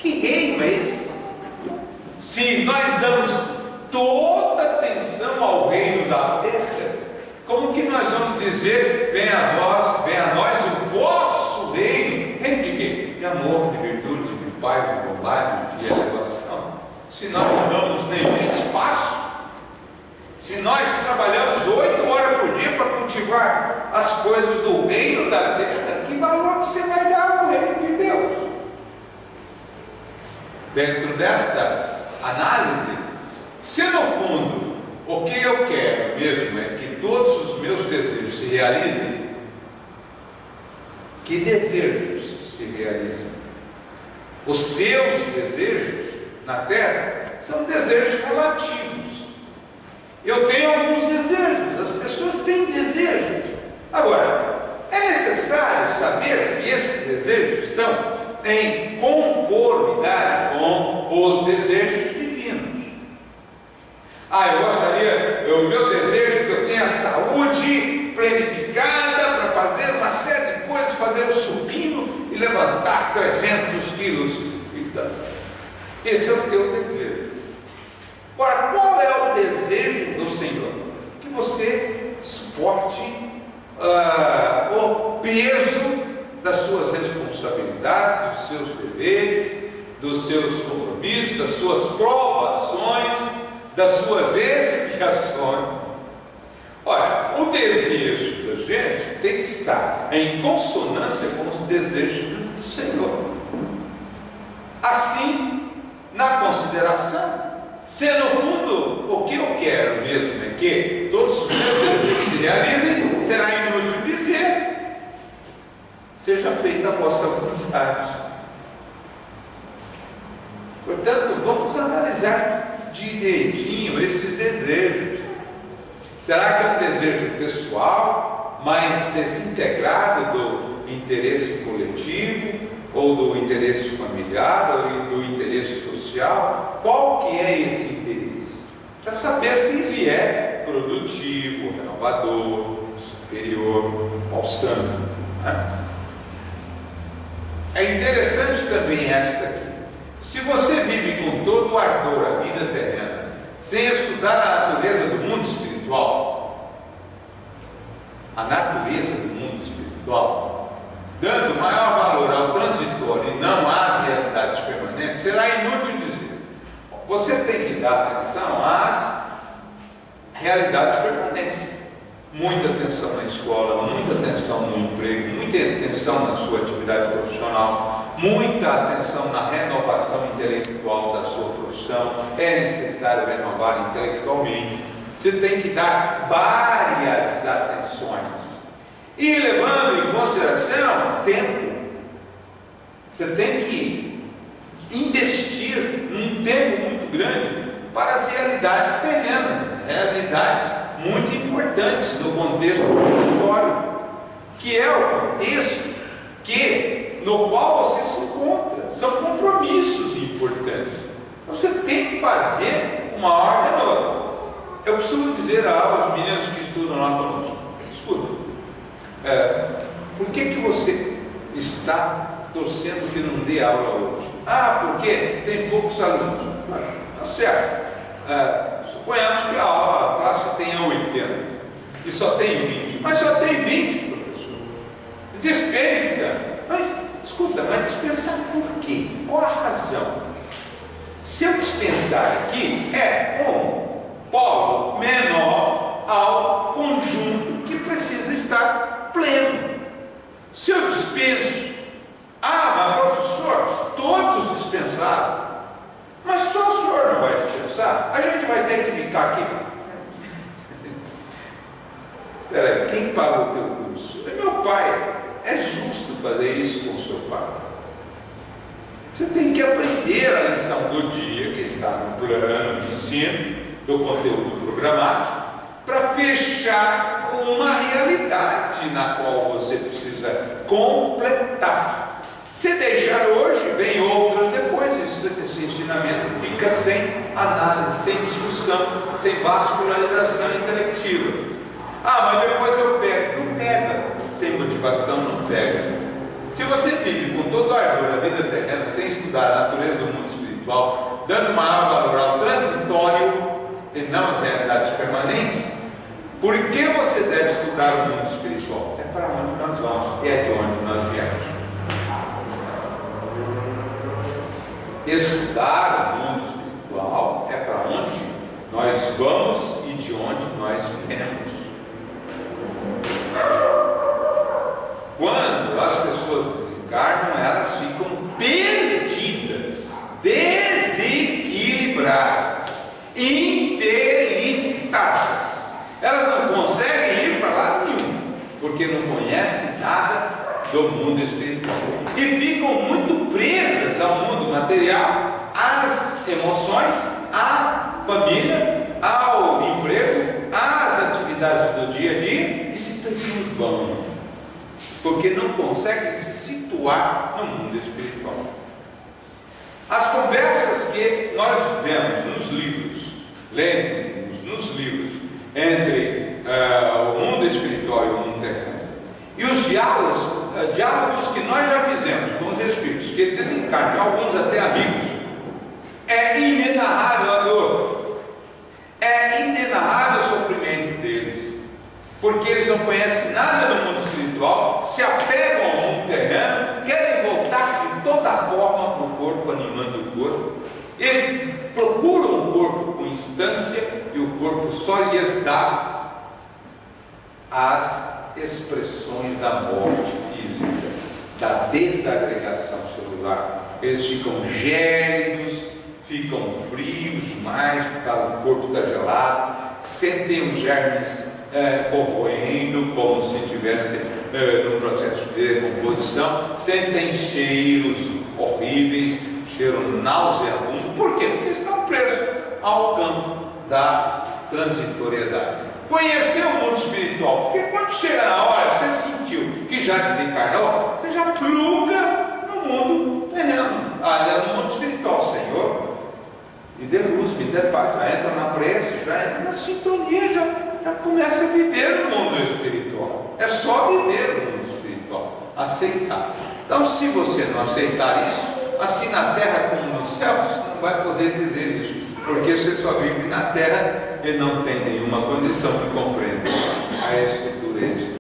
Que reino é esse? Se nós damos toda atenção ao reino da terra, como que nós vamos dizer, venha a nós o vosso reino? Reino de quê? De amor, de virtude, de paz, de bondade, de elevação. Se nós não damos nenhum espaço, se nós trabalhamos 8 horas por dia para cultivar as coisas do reino da terra, que valor que você vai dar ao reino de Deus? Dentro desta análise, se no fundo o que eu quero mesmo é que todos os meus desejos se realizem, que desejos se realizam? Os seus desejos na terra são desejos relativos. Eu tenho alguns desejos, as pessoas têm desejos. Agora, é necessário saber se esses desejos estão em conformidade com os desejos divinos. O meu desejo é que eu tenha saúde planificada para fazer uma série de coisas, fazer o supino e levantar 300 quilos e tal. Esse é o teu desejo. Ora, qual é o desejo do Senhor? Que você suporte o peso das suas responsabilidades, dos seus deveres, dos seus compromissos, das suas provações, das suas expiações. Olha, o desejo da gente tem que estar em consonância com os desejos do Senhor. Assim, na consideração, se no fundo o que eu quero mesmo é que todos os meus desejos se realizem, será inútil dizer: seja feita a vossa vontade. Portanto, vamos analisar direitinho esses desejos. Será que é um desejo pessoal, mais desintegrado do interesse coletivo, ou do interesse familiar, ou do interesse social? Qual que é esse interesse? Para saber se ele é produtivo, renovador, superior ao santo, né? É interessante também esta aqui. Se você vive com todo o ardor a vida terrena, sem estudar a natureza do mundo espiritual, dando maior valor ao transitório e não às realidades permanentes, será inútil dizer. Você tem que dar atenção às realidades permanentes. Muita atenção na escola, muita atenção no emprego, muita atenção na sua atividade profissional, muita atenção na renovação intelectual da sua profissão. É necessário renovar intelectualmente. Você tem que dar várias atenções. E levando em consideração tempo. Você tem que investir um tempo muito grande para as realidades terrenas, realidades muito importantes no contexto transitório, que é o contexto no qual você se encontra. São compromissos importantes. Você tem que fazer uma ordem nova. Eu costumo dizer aos meninos que estudam lá conosco: escuta, por que você está torcendo que não dê aula hoje? Porque tem poucos alunos. Tá certo. Suponhamos que a classe tenha 80 e só tem 20, mas só tem 20, professor. Dispensa. Mas escuta, dispensar por quê? Qual a razão? Se eu dispensar aqui, é um polo menor ao conjunto que precisa estar pleno. Se eu dispenso, mas professor, todos dispensaram, mas só o senhor não vai dispensar, a gente vai ter que ficar aqui. Peraí, quem paga o teu curso? É meu pai. É justo fazer isso com o seu pai. Você tem que aprender a lição do dia que está no plano de ensino, do conteúdo programático, para fechar uma realidade na qual você precisa completar. Se deixar hoje, vem outras depois. Esse ensinamento fica sem análise, sem discussão, sem vascularização intelectiva. Mas depois eu pego. Não pega. Sem motivação não pega. Se você vive com todo o ardor da vida terrena, sem estudar a natureza do mundo espiritual, dando maior valor ao transitório e não às realidades permanentes, por que você deve estudar o mundo espiritual? É para onde nós vamos, é de onde nós viemos. Estudar o mundo espiritual é para onde nós vamos e de onde nós viemos. Quando as pessoas desencarnam, elas ficam perdidas, desequilibradas, infelicitadas. Elas não conseguem ir para lado nenhum, porque não conhecem nada do mundo espiritual e ficam muito presas ao mundo material, às emoções, à família, ao emprego, às atividades do dia a dia e se perturbam, porque não conseguem se situar no mundo espiritual. As conversas que nós vemos nos livros, lemos nos livros, entre o mundo espiritual e o mundo terreno, e os diálogos que nós já fizemos com os espíritos, que desencarnam, alguns até amigos, é inenarrável a dor, é inenarrável o sofrimento deles, porque eles não conhecem nada do mundo espiritual, se apegam ao mundo terreno, querem voltar de toda forma para o corpo, animando o corpo, e procuram o corpo com instância, e o corpo só lhes dá as expressões da morte física, da desagregação celular. Eles ficam gélidos, ficam frios demais, porque o corpo está gelado, sentem os germes corroendo, como se estivesse num processo de decomposição, sentem cheiros horríveis, cheiro nauseabundo. Por quê? Porque estão presos ao campo da transitoriedade. Conhecer o mundo espiritual, porque quando chega na hora, você sentiu que já desencarnou, você já pluga no mundo terreno, no mundo espiritual. Senhor, me dê luz, me dê paz, já entra na prece, já entra na sintonia, já começa a viver o mundo espiritual. É só viver o mundo espiritual, aceitar. Então, se você não aceitar isso, assim na terra como no céu, você não vai poder dizer isso, porque você só vive na terra e não tem nenhuma condição de compreender a escritura.